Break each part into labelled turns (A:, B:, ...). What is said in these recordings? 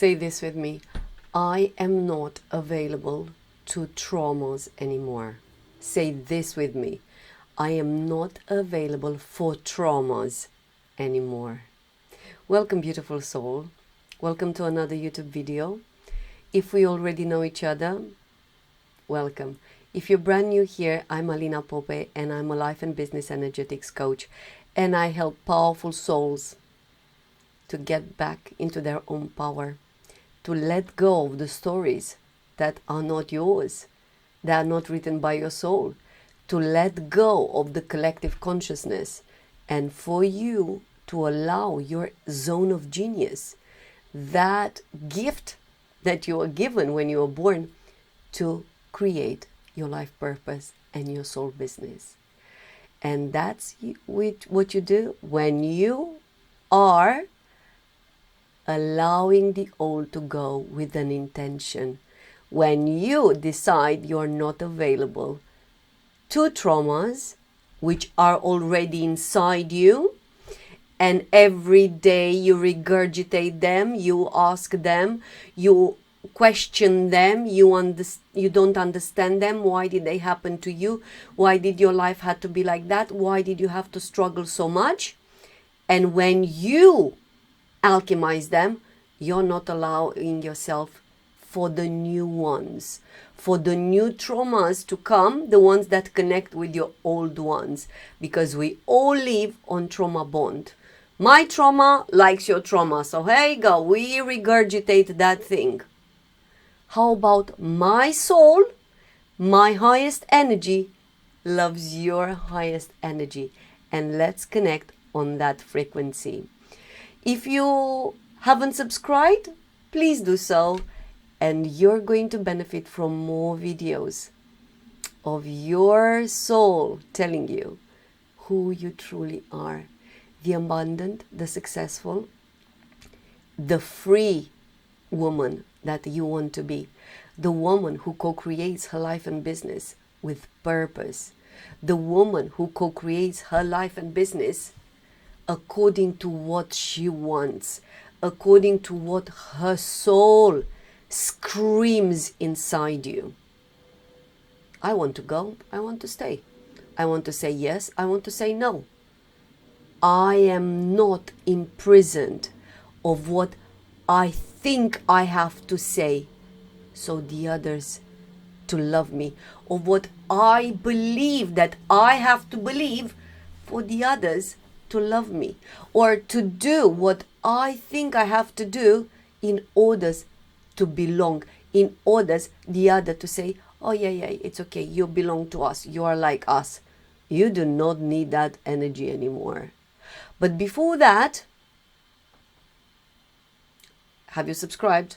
A: Say this with me. I am not available to traumas anymore. Say this with me. I am not available for traumas anymore. Welcome, beautiful soul. Welcome to another YouTube video. If we already know each other, welcome. If you're brand new here, I'm Alina Apopei and I'm a life and business energetics coach, and I help powerful souls to get back into their own power, to let go of the stories that are not yours, that are not written by your soul, to let go of the collective consciousness, and for you to allow your zone of genius, that gift that you are given when you are born, to create your life purpose and your soul business. And that's what you do when you are allowing the old to go with an intention. When you decide you're not available to traumas which are already inside you, and every day you regurgitate them, you ask them, you question them, you don't understand them. Why did they happen to you? Why did your life have to be like that? Why did you have to struggle so much? And when you alchemize them, you're not allowing yourself for the new ones, for the new traumas to come, the ones that connect with your old ones, because we all live on trauma bond. My trauma likes your trauma, so here you go, we regurgitate that thing. How about my soul, my highest energy, loves your highest energy, and let's connect on that frequency. If you haven't subscribed, please do so, and you're going to benefit from more videos of your soul telling you who you truly are. The abundant, the successful, the free woman that you want to be. The woman who co-creates her life and business with purpose. The woman who co-creates her life and business according to what she wants, according to what her soul screams inside you. I want to go, I want to stay. I want to say yes, I want to say no. I am not imprisoned of what I think I have to say so the others to love me, of what I believe that I have to believe for the others to love me, or to do what I think I have to do in order to belong, in order the other to say, oh yeah, it's okay, you belong to us, you are like us. You do not need that energy anymore. But before that, have you subscribed?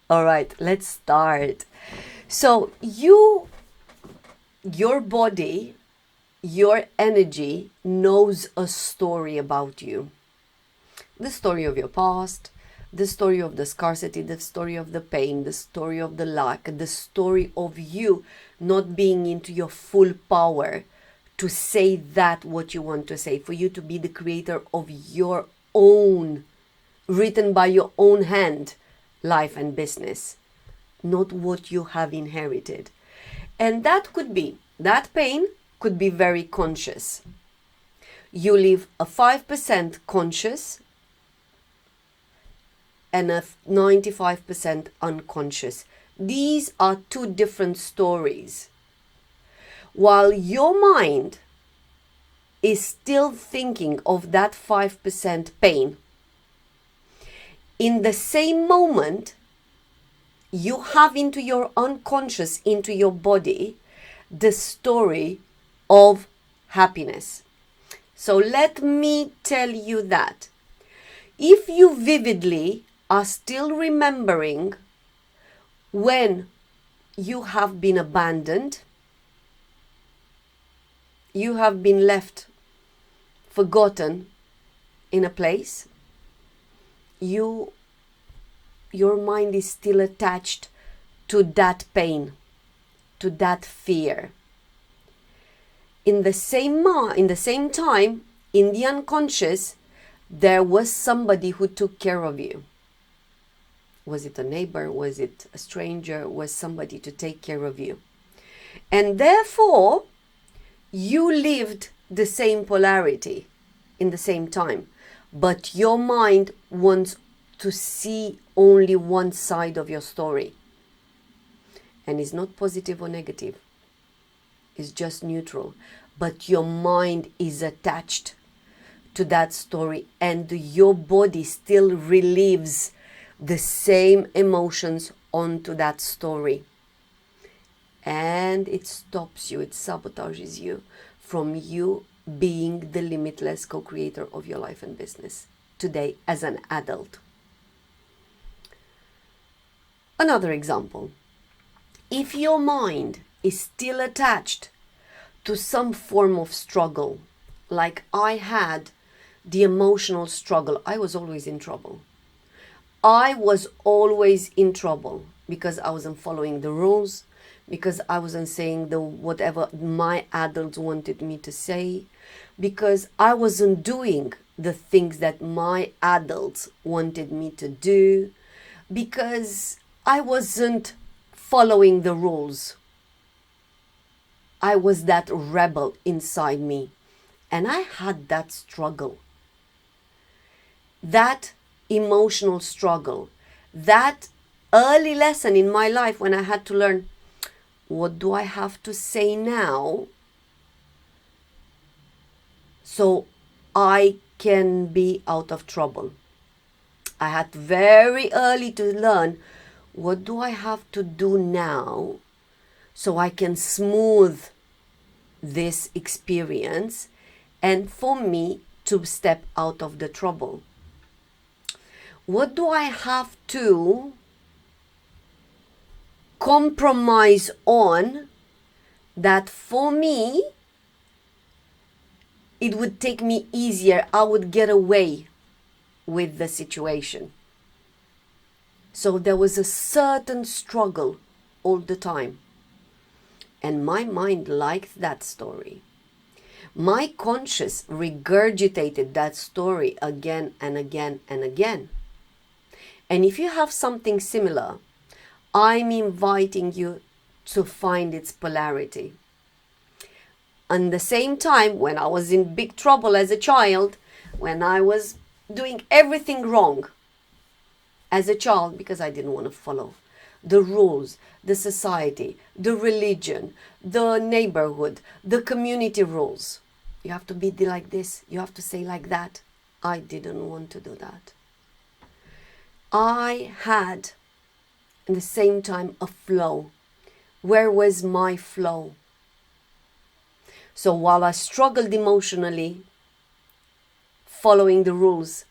A: All right, let's start. So your body, your energy knows a story about you. The story of your past, the story of the scarcity, the story of the pain, the story of the lack, the story of you not being into your full power to say that what you want to say, for you to be the creator of your own, written by your own hand, life and business, not what you have inherited. And that pain could be very conscious. You live a 5% conscious and a 95% unconscious. These are two different stories. While your mind is still thinking of that 5% pain, in the same moment, you have into your unconscious, into your body, the story of happiness. So let me tell you that if you vividly are still remembering when you have been abandoned, you have been left, forgotten in a place, your mind is still attached to that pain, to that fear. In the same time, in the unconscious, there was somebody who took care of you. Was it a neighbor? Was it a stranger? Was somebody to take care of you? And therefore, you lived the same polarity in the same time, but your mind wants to see only one side of your story. And it's not positive or negative. It's just neutral. But your mind is attached to that story, and your body still relives the same emotions onto that story. And it stops you, it sabotages you from you being the limitless co-creator of your life and business today as an adult. Another example. If your mind is still attached to some form of struggle, like I had the emotional struggle, I was always in trouble. I was always in trouble because I wasn't following the rules, because I wasn't saying whatever my adults wanted me to say, because I wasn't doing the things that my adults wanted me to do, because I wasn't following the rules. I was that rebel inside me, and I had that struggle. That emotional struggle, that early lesson in my life when I had to learn, what do I have to say now so I can be out of trouble? I had very early to learn, what do I have to do now so I can smooth this experience and for me to step out of the trouble? What do I have to compromise on that for me it would take me easier, I would get away with the situation? So there was a certain struggle all the time, and my mind liked that story. My conscious regurgitated that story again and again and again. And if you have something similar, I'm inviting you to find its polarity. At the same time, when I was in big trouble as a child, when I was doing everything wrong as a child because I didn't want to follow the rules, the society, the religion, the neighborhood, the community rules. You have to be like this, you have to say like that. I didn't want to do that. I had, at the same time, a flow. Where was my flow? So while I struggled emotionally, following the rules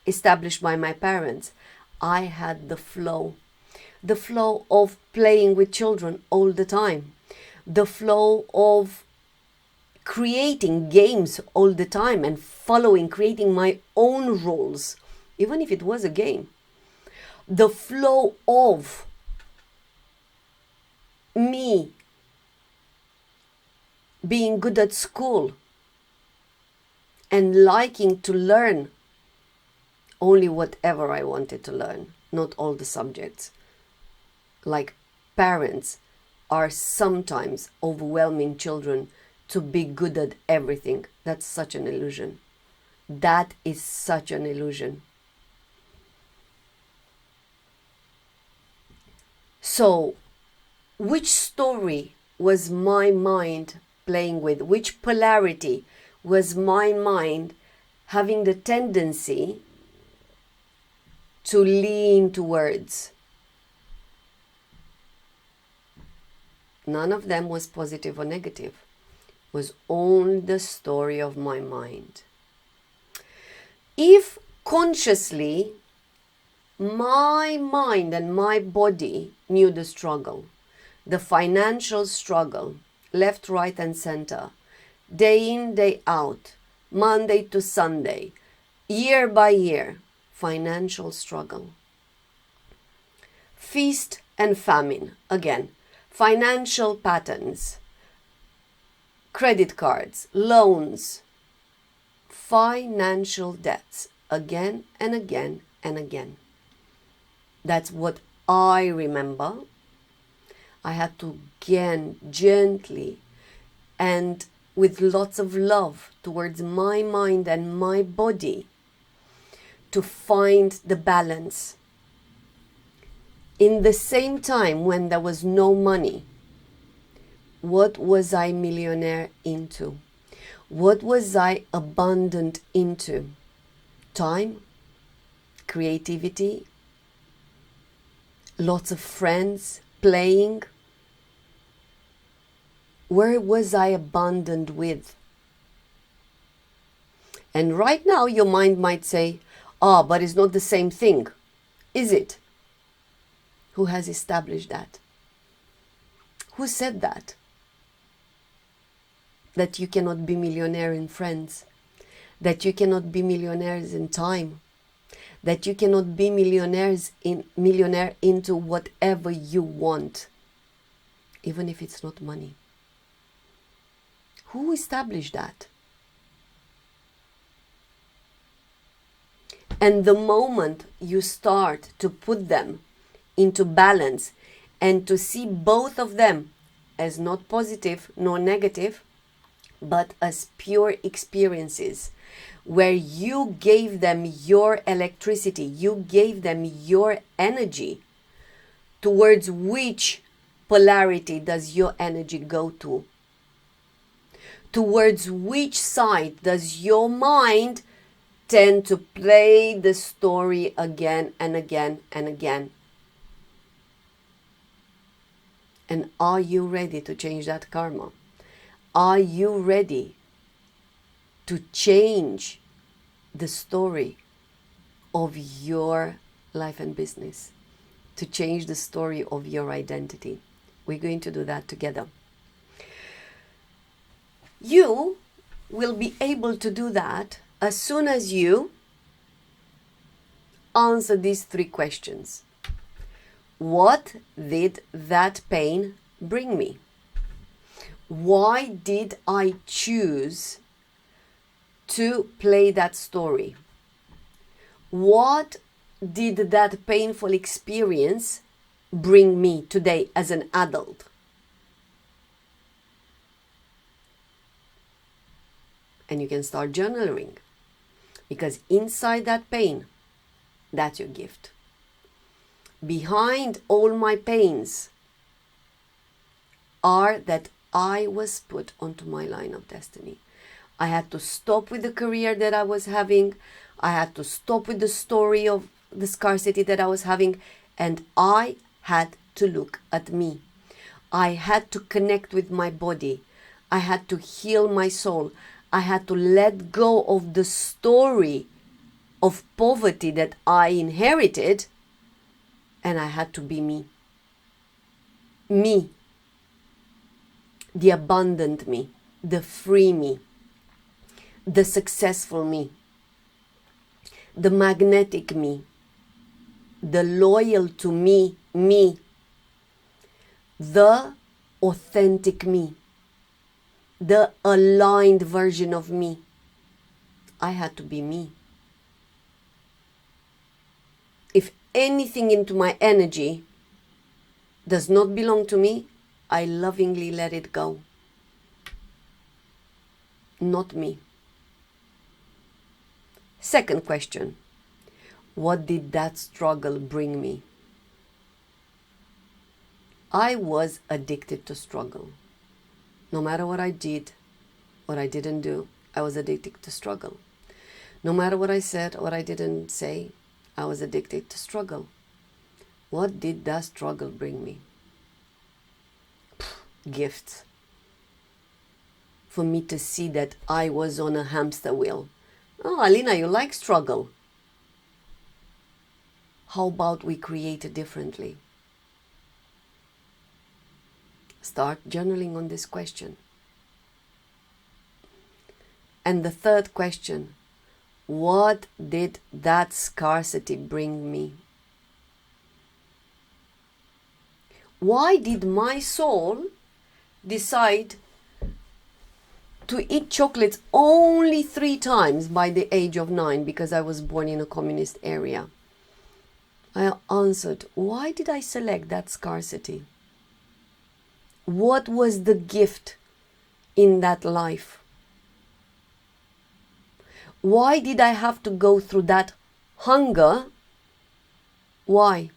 A: established by my parents, I had the flow of playing with children all the time, the flow of creating games all the time and creating my own rules, even if it was a game. The flow of me being good at school and liking to learn only whatever I wanted to learn, not all the subjects. Like parents are sometimes overwhelming children to be good at everything. That's such an illusion. That is such an illusion. So, which story was my mind playing with? Which polarity was my mind having the tendency to lean towards? None of them was positive or negative. It was only the story of my mind. If consciously my mind and my body knew the struggle, the financial struggle, left, right, and center, day in, day out, Monday to Sunday, year by year, financial struggle. Feast and famine, again, financial patterns, credit cards, loans, financial debts, again and again and again. That's what I remember. I had to again gently and with lots of love towards my mind and my body to find the balance. In the same time when there was no money, what was I millionaire into? What was I abundant into? Time, creativity, lots of friends, playing. Where was I abundant with? And right now your mind might say, but it's not the same thing. Is it? Who has established that? Who said that? That you cannot be millionaire in friends, that you cannot be millionaires in time, that you cannot be millionaire into whatever you want, even if it's not money. Who established that? And the moment you start to put them into balance and to see both of them as not positive nor negative, but as pure experiences, where you gave them your electricity, you gave them your energy, towards which polarity does your energy go to? Towards which side does your mind tend to play the story again and again and again? And are you ready to change that karma? Are you ready to change the story of your life and business? To change the story of your identity? We're going to do that together. You will be able to do that as soon as you answer these 3 questions. What did that pain bring me? Why did I choose to play that story? What did that painful experience bring me today as an adult? And you can start journaling, because inside that pain, that's your gift. Behind all my pains are that I was put onto my line of destiny. I had to stop with the career that I was having. I had to stop with the story of the scarcity that I was having. And I had to look at me. I had to connect with my body. I had to heal my soul. I had to let go of the story of poverty that I inherited. And I had to be me. Me. The abundant me. The free me. The successful me. The magnetic me. The loyal to me, me. The authentic me. The aligned version of me. I had to be me. If anything into my energy does not belong to me, I lovingly let it go. Not me. Second question. What did that struggle bring me? I was addicted to struggle. No matter what I did, what I didn't do, I was addicted to struggle. No matter what I said, what I didn't say, I was addicted to struggle. What did that struggle bring me? Gifts. For me to see that I was on a hamster wheel. Oh, Alina, you like struggle. How about we create it differently? Start journaling on this question. And the third question, what did that scarcity bring me? Why did my soul decide to eat chocolates only 3 times by the age of 9 because I was born in a communist area? I answered, why did I select that scarcity? What was the gift in that life? Why did I have to go through that hunger? Why?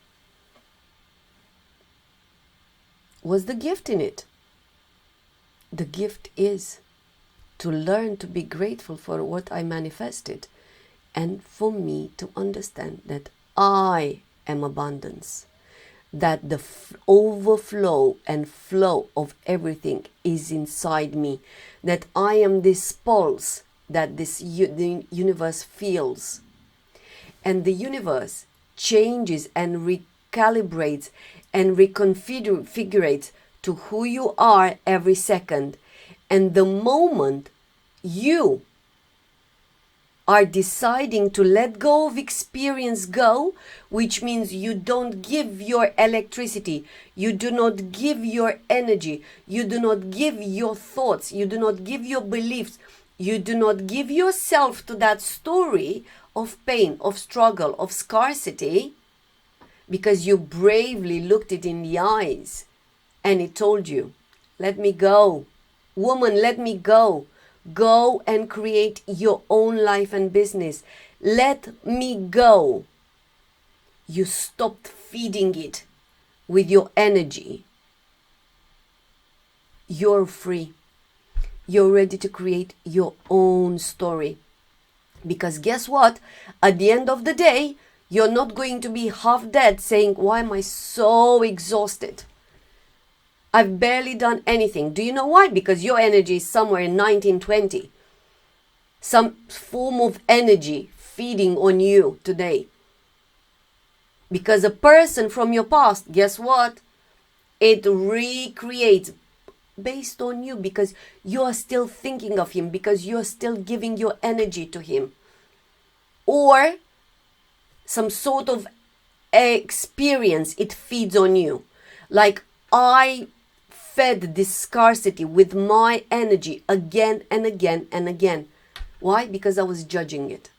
A: What's the gift in it? The gift is to learn to be grateful for what I manifested, and for me to understand that I am abundance, that the overflow and flow of everything is inside me, that I am this pulse that the universe feels, and the universe changes and recalibrates and reconfigurates to who you are every second. And the moment you are deciding to let go of experience go, which means you don't give your electricity, you do not give your energy, you do not give your thoughts, you do not give your beliefs, you do not give yourself to that story of pain, of struggle, of scarcity, because you bravely looked it in the eyes and it told you, let me go. Woman, let me go. Go and create your own life and business. Let me go. You stopped feeding it with your energy. You're free. You're ready to create your own story. Because guess what? At the end of the day, you're not going to be half dead saying, why am I so exhausted? I've barely done anything. Do you know why? Because your energy is somewhere in 1920. Some form of energy feeding on you today. Because a person from your past, guess what? It recreates based on you, because you're still thinking of him, because you're still giving your energy to him. Or some sort of experience, it feeds on you. Like I fed this scarcity with my energy again and again and again. Why? Because I was judging it.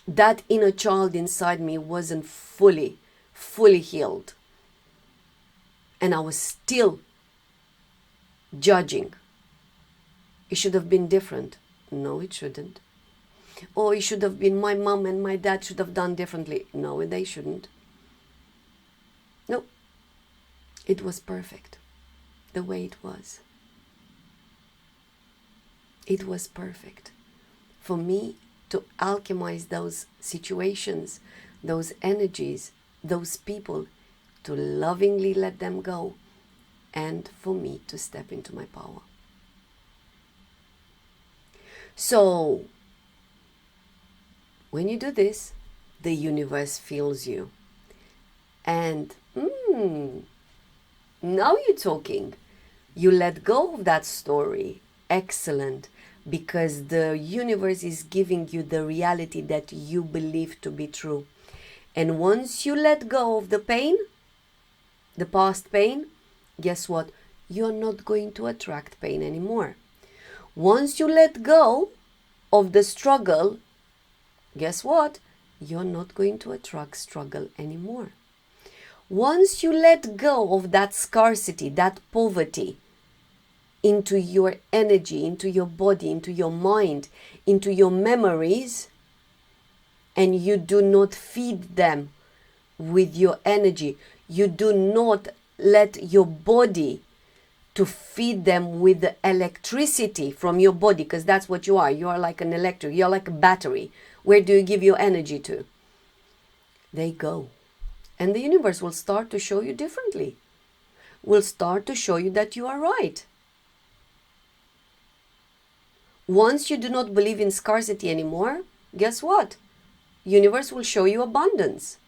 A: That inner child inside me wasn't fully healed. And I was still judging. It should have been different. No, it shouldn't. Oh, it should have been my mom and my dad should have done differently. No, they shouldn't. No. It was perfect. The way it was. It was perfect. For me to alchemize those situations, those energies, those people, to lovingly let them go, and for me to step into my power. So, when you do this, the universe feels you. And, now you're talking. You let go of that story. Excellent. Because the universe is giving you the reality that you believe to be true. And once you let go of the pain, the past pain, guess what? You're not going to attract pain anymore. Once you let go of the struggle, guess what? You're not going to attract struggle anymore. Once you let go of that scarcity, that poverty, into your energy, into your body, into your mind, into your memories, and you do not feed them with your energy, you do not let your body to feed them with the electricity from your body, because that's what you are. You are like an electric, you're like a battery. Where do you give your energy to? They go. And the universe will start to show you differently. Will start to show you that you are right. Once you do not believe in scarcity anymore, guess what? Universe will show you abundance.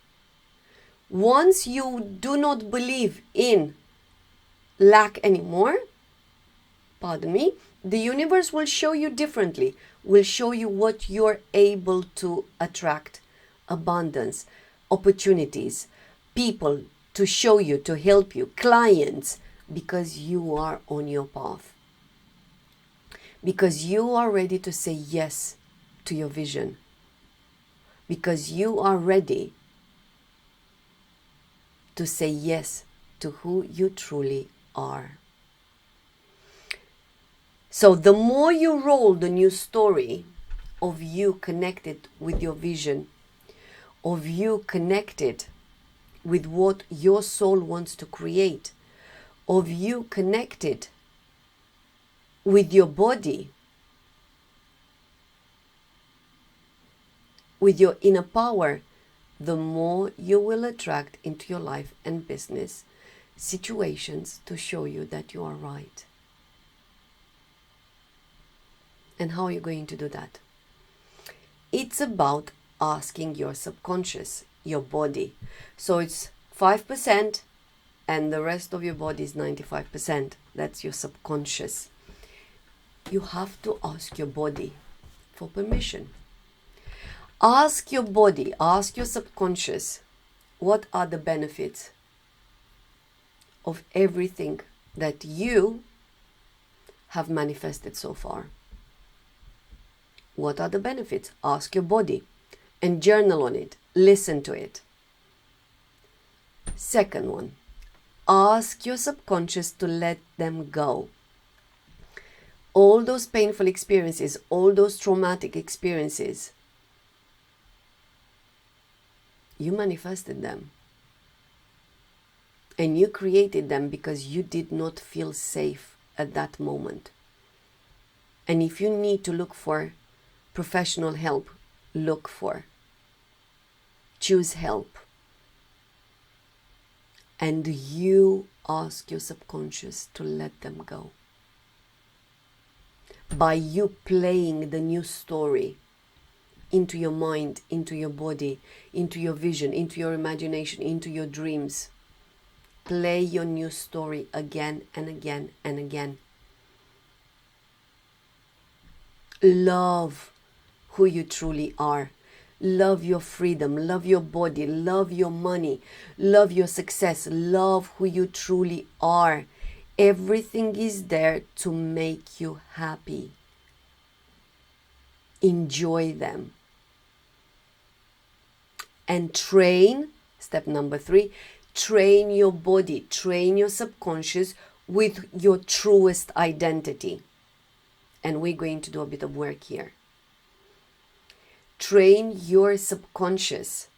A: Once you do not believe in lack anymore, pardon me, the universe will show you differently, will show you what you're able to attract. Abundance, opportunities, people to show you, to help you, clients, because you are on your path. Because you are ready to say yes to your vision. because you are ready to say yes to who you truly are. So the more you roll the new story of you connected with your vision, of you connected with what your soul wants to create, of you connected with your body, with your inner power, the more you will attract into your life and business situations to show you that you are right. And how are you going to do that? It's about asking your subconscious, your body. So it's 5% and the rest of your body is 95%. That's your subconscious. You have to ask your body for permission. Ask your body, ask your subconscious, what are the benefits of everything that you have manifested so far? What are the benefits? Ask your body and journal on it. Listen to it. Second one, ask your subconscious to let them go. All those painful experiences, all those traumatic experiences, you manifested them. And you created them because you did not feel safe at that moment. And if you need to look for professional help, look for. Choose help. And you ask your subconscious to let them go. By you playing the new story into your mind, into your body, into your vision, into your imagination, into your dreams. Play your new story again and again and again. Love who you truly are. Love your freedom, love your body, love your money, love your success, love who you truly are. Everything is there to make you happy. Enjoy them. And train, step number 3, train your body, train your subconscious with your truest identity. And we're going to do a bit of work here. Train your subconscious.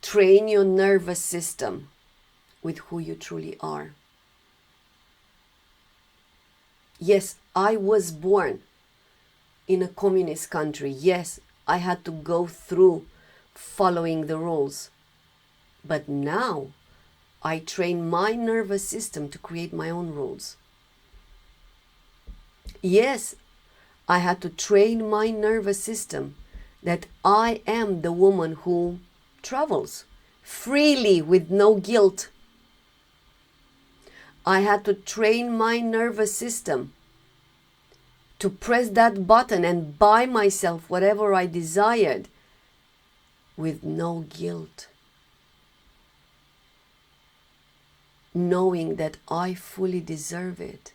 A: Train your nervous system with who you truly are. Yes, I was born in a communist country. Yes, I had to go through following the rules. But now I train my nervous system to create my own rules. Yes, I had to train my nervous system that I am the woman who travels freely with no guilt. I had to train my nervous system to press that button and buy myself whatever I desired with no guilt. Knowing that I fully deserve it.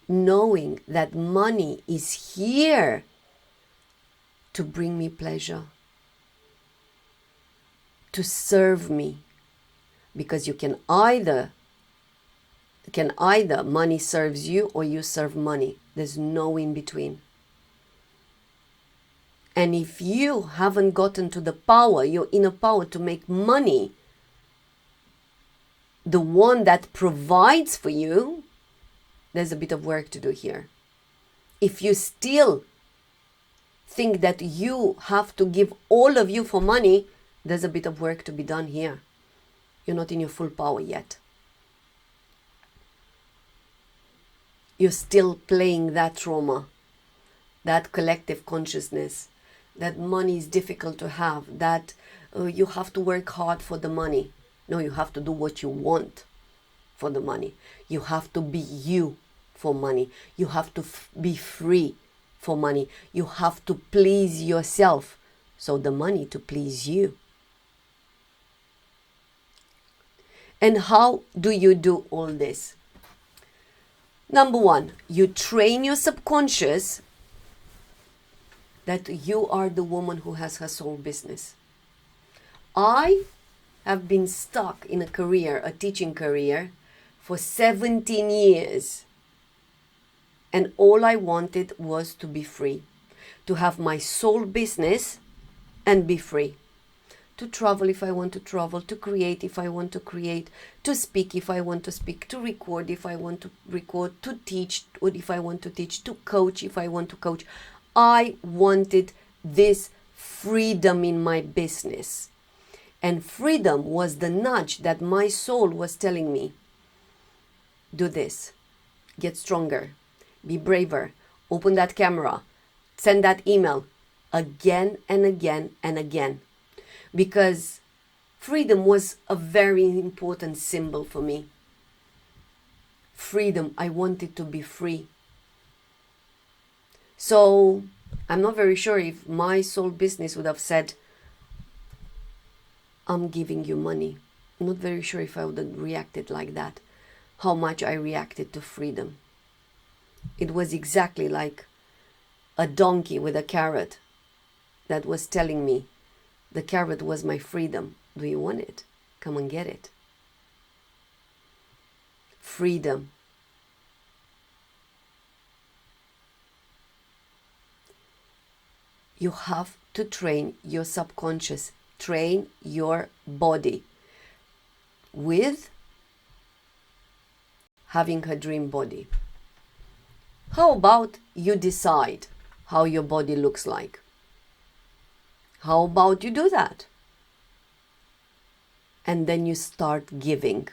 A: Knowing that money is here to bring me pleasure, to serve me, because you can either money serves you or you serve money. There's no in between. And if you haven't gotten to the power, your inner power to make money, the one that provides for you, there's a bit of work to do here. If you still think that you have to give all of you for money, there's a bit of work to be done here. You're not in your full power yet. You're still playing that trauma, that collective consciousness, that money is difficult to have, that you have to work hard for the money. No, you have to do what you want for the money. You have to be you for money. You have to be free for money. You have to please yourself, so the money to please you. And how do you do all this? Number 1, you train your subconscious that you are the woman who has her soul business. I have been stuck in a career, a teaching career, for 17 years. And all I wanted was to be free, to have my soul business and be free. To travel if I want to travel, to create if I want to create, to speak if I want to speak, to record if I want to record, to teach if I want to teach, to coach if I want to coach. I wanted this freedom in my business. And freedom was the nudge that my soul was telling me. Do this. Get stronger. Be braver. Open that camera. Send that email again and again and again. Because freedom was a very important symbol for me. Freedom. I wanted to be free. So I'm not very sure if my soul business would have said, I'm giving you money. I'm not very sure if I would have reacted like that. How much I reacted to freedom. It was exactly like a donkey with a carrot that was telling me the carrot was my freedom. Do you want it? Come and get it. Freedom. You have to train your subconscious, train your body with having a dream body. How about you decide how your body looks like? How about you do that? And then you start giving.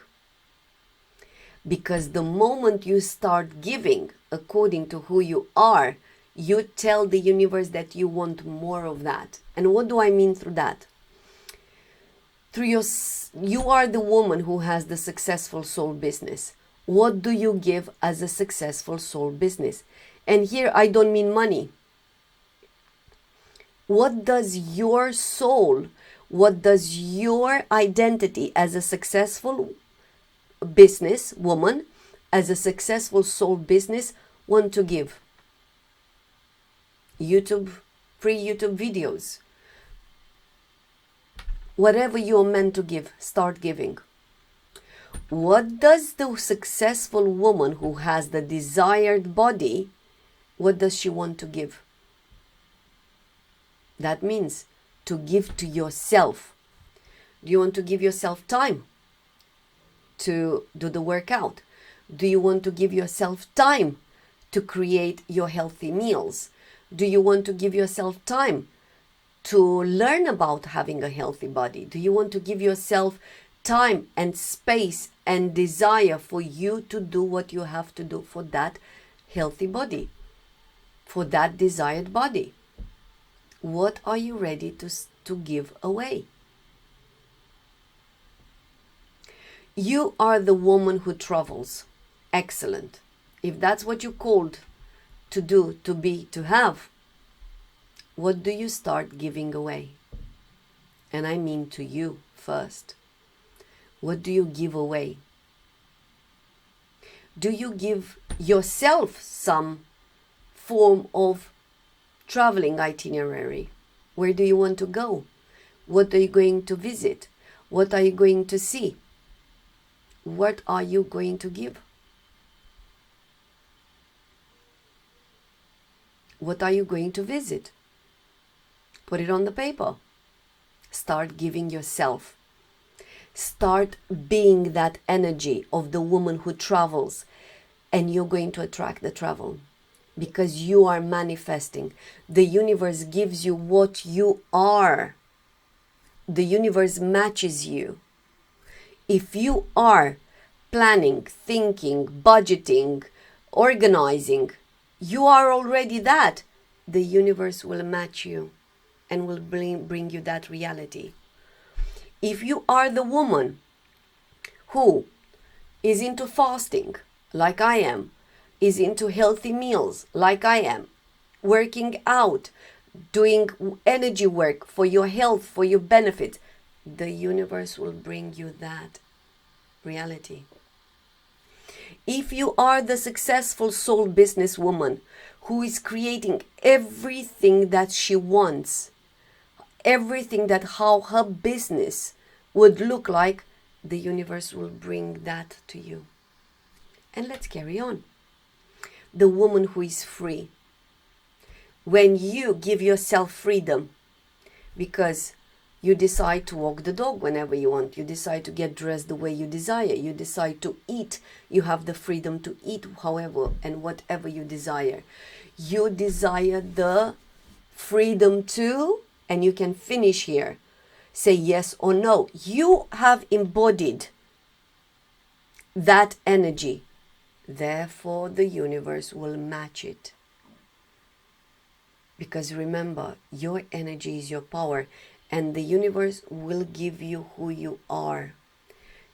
A: Because the moment you start giving according to who you are, you tell the universe that you want more of that. And what do I mean through that? You are the woman who has the successful soul business. What do you give as a successful soul business? And here I don't mean money. What does your soul, what does your identity as a successful business woman, as a successful soul business want to give? Free YouTube videos. Whatever you're meant to give, start giving. What does the successful woman who has the desired body, what does she want to give? That means to give to yourself. Do you want to give yourself time to do the workout? Do you want to give yourself time to create your healthy meals? Do you want to give yourself time to learn about having a healthy body? Do you want to give yourself time and space and desire for you to do what you have to do for that healthy body, for that desired body? What are you ready to give away? You are the woman who travels. Excellent. If that's what you're called to do, to be, to have, what do you start giving away? And I mean to you first. What do you give away? Do you give yourself some form of traveling itinerary? Where do you want to go? What are you going to visit? What are you going to see? What are you going to give? What are you going to visit? Put it on the paper. Start giving yourself. Start being that energy of the woman who travels, and you're going to attract the travel because you are manifesting. The universe gives you what you are. The universe matches you. If you are planning, thinking, budgeting, organizing, you are already that. The universe will match you and will bring you that reality. If you are the woman who is into fasting, like I am, is into healthy meals, like I am, working out, doing energy work for your health, for your benefit, the universe will bring you that reality. If you are the successful soul business woman who is creating everything that she wants, everything that how her business would look like, the universe will bring that to you. And let's carry on. The woman who is free. When you give yourself freedom, because you decide to walk the dog whenever you want, you decide to get dressed the way you desire, you decide to eat, you have the freedom to eat however and whatever you desire. You desire the freedom to, and you can finish here, say yes or no. You have embodied that energy. Therefore, the universe will match it. Because remember, your energy is your power, and the universe will give you who you are.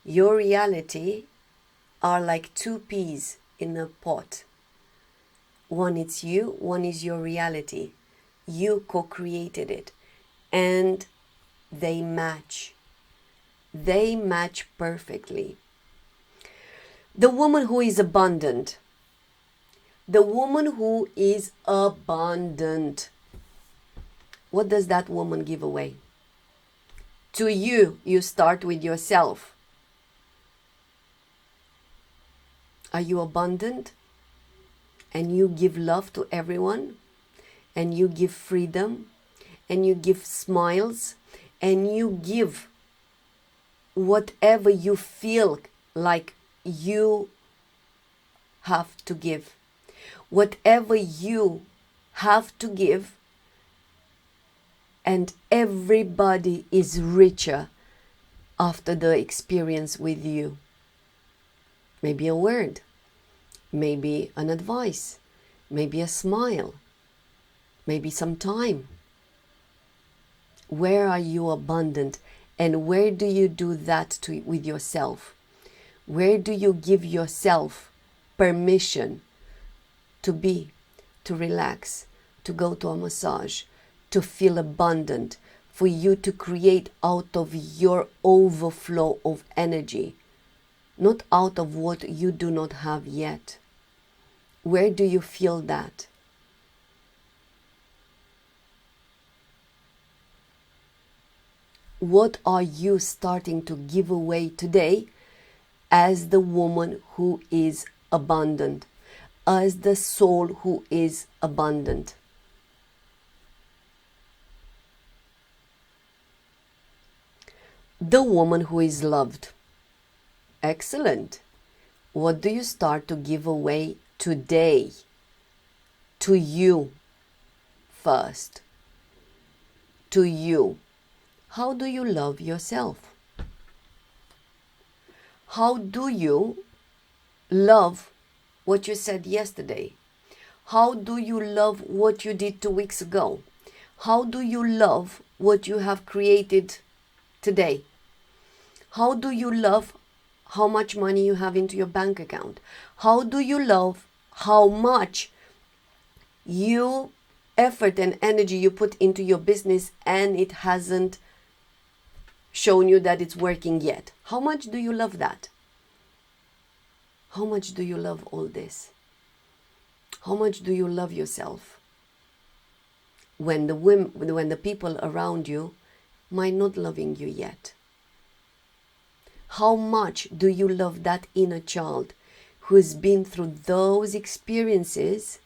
A: Your reality are like two peas in a pot. One is you, one is your reality. You co-created it, and they match. They match perfectly. The woman who is abundant. The woman who is abundant. What does that woman give away? To you, you start with yourself. Are you abundant? And you give love to everyone? And you give freedom? And you give smiles? And you give whatever you feel like you have to give. Whatever you have to give, and everybody is richer after the experience with you. Maybe a word, maybe an advice, maybe a smile, maybe some time. Where are you abundant, and where do you do that with yourself? Where do you give yourself permission to be, to relax, to go to a massage, to feel abundant, for you to create out of your overflow of energy, not out of what you do not have yet? Where do you feel that? What are you starting to give away today as the woman who is abundant, as the soul who is abundant? The woman who is loved. Excellent. What do you start to give away today? To you first. To you. How do you love yourself? How do you love what you said yesterday? How do you love what you did 2 weeks ago? How do you love what you have created today? How do you love how much money you have into your bank account? How do you love how much you effort and energy you put into your business and it hasn't shown you that it's working yet? How much do you love that? How much do you love all this? How much do you love yourself? When the people around you might not loving you yet. How much do you love that inner child who's been through those experiences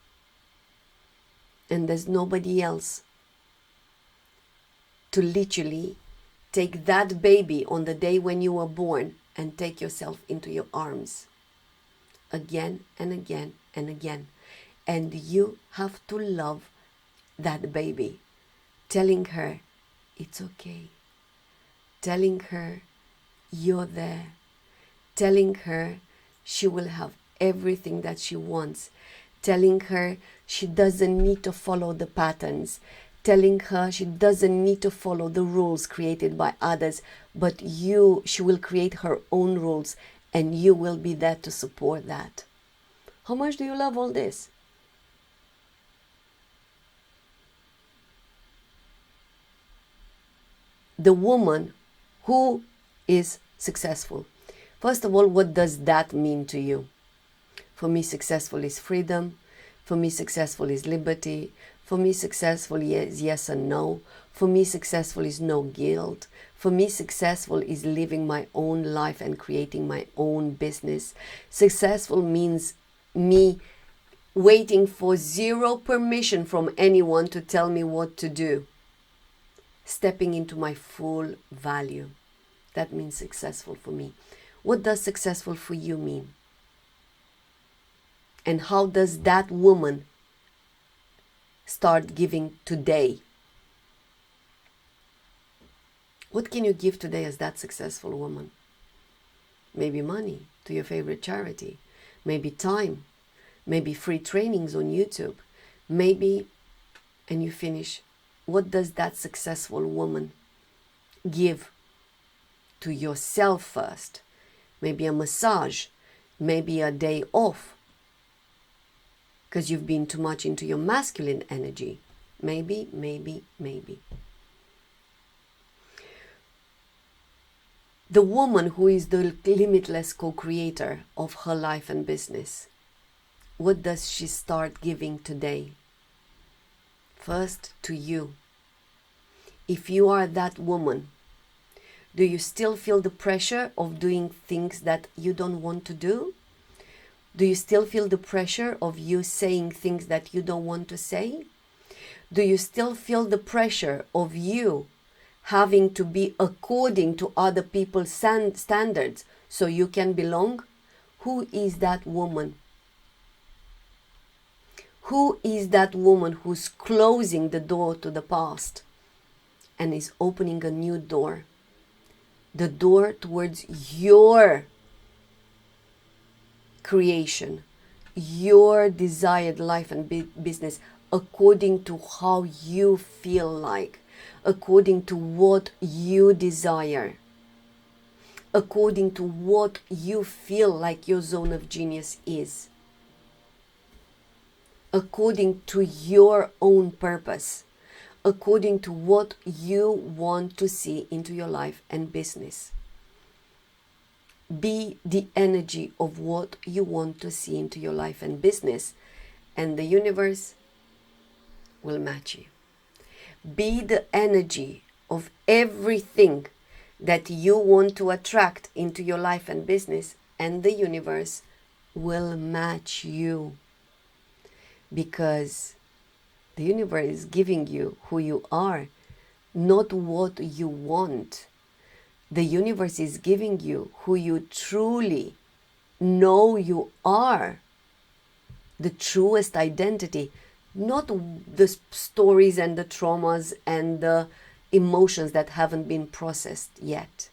A: and there's nobody else to literally take that baby on the day when you were born and take yourself into your arms again and again and again. And you have to love that baby, telling her it's okay, telling her you're there, telling her she will have everything that she wants, telling her she doesn't need to follow the patterns, telling her she doesn't need to follow the rules created by others, but she will create her own rules and you will be there to support that. How much do you love all this? The woman who is successful. First of all, what does that mean to you? For me, successful is freedom. For me, successful is liberty. For me, successful is yes and no. For me, successful is no guilt. For me, successful is living my own life and creating my own business. Successful means me waiting for zero permission from anyone to tell me what to do. Stepping into my full value. That means successful for me. What does successful for you mean? And how does that woman start giving today? What can you give today as that successful woman? Maybe money to your favorite charity. Maybe time. Maybe free trainings on YouTube. Maybe, and you finish, what does that successful woman give to yourself first? Maybe a massage. Maybe a day off. Because you've been too much into your masculine energy. Maybe. The woman who is the limitless co-creator of her life and business, what does she start giving today? First, to you. If you are that woman, do you still feel the pressure of doing things that you don't want to do? Do you still feel the pressure of you saying things that you don't want to say? Do you still feel the pressure of you having to be according to other people's standards so you can belong? Who is that woman? Who is that woman who's closing the door to the past and is opening a new door? The door towards your creation, your desired life and business, according to how you feel like, according to what you desire, according to what you feel like your zone of genius is, according to your own purpose, according to what you want to see into your life and business. Be the energy of what you want to see into your life and business, and the universe will match you. Be the energy of everything that you want to attract into your life and business, and the universe will match you. Because the universe is giving you who you are, not what you want. The universe is giving you who you truly know you are. The truest identity, not the stories and the traumas and the emotions that haven't been processed yet.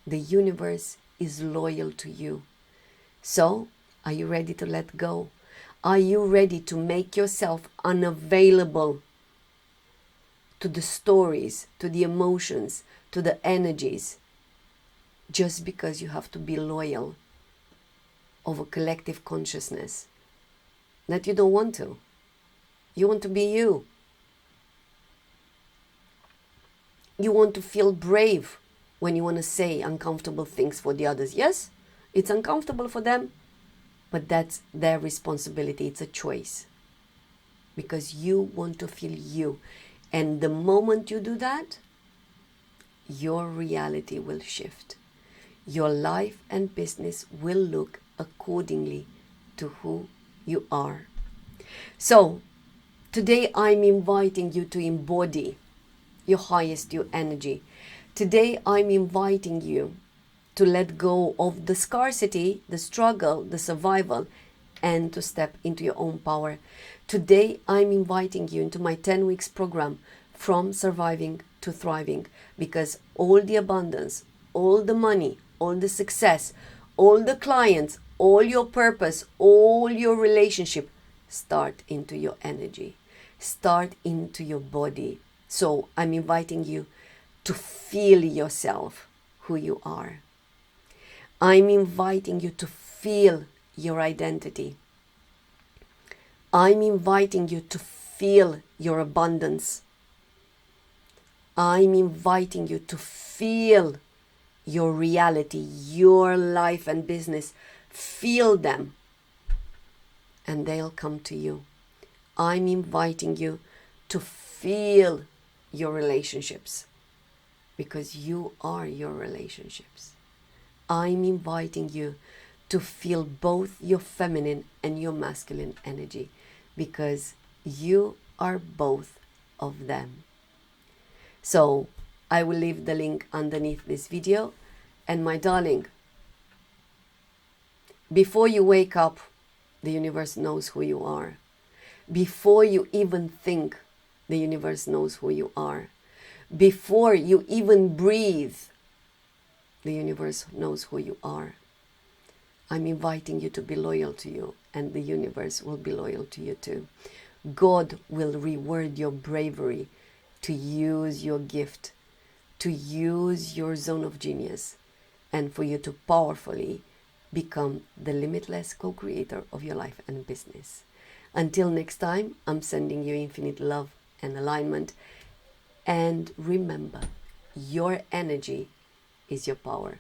A: The universe is loyal to you. So, are you ready to let go? Are you ready to make yourself unavailable to the stories, to the emotions, to the energies, just because you have to be loyal of a collective consciousness that you don't want to? You want to be you. You want to feel brave when you want to say uncomfortable things for the others. Yes, it's uncomfortable for them, but that's their responsibility. It's a choice. Because you want to feel you. And the moment you do that, your reality will shift. Your life and business will look accordingly to who you are. So, today I'm inviting you to embody your highest you energy. Today I'm inviting you to let go of the scarcity, the struggle, the survival, and to step into your own power. Today I'm inviting you into my 10 weeks program, From Surviving to Thriving, because all the abundance, all the money, all the success, all the clients, all your purpose, all your relationship start into your energy, start into your body. So I'm inviting you to feel yourself, who you are. I'm inviting you to feel your identity. I'm inviting you to feel your abundance. I'm inviting you to feel your reality, your life and business. Feel them. and they'll come to you. I'm inviting you to feel your relationships, because you are your relationships. I'm inviting you to feel both your feminine and your masculine energy, because you are both of them. So I will leave the link underneath this video. And my darling, before you wake up, the universe knows who you are. Before you even think, the universe knows who you are. Before you even breathe, the universe knows who you are. I'm inviting you to be loyal to you, and the universe will be loyal to you too. God will reward your bravery to use your gift, to use your zone of genius, and for you to powerfully become the limitless co-creator of your life and business. Until next time, I'm sending you infinite love and alignment. And remember, your energy is your power.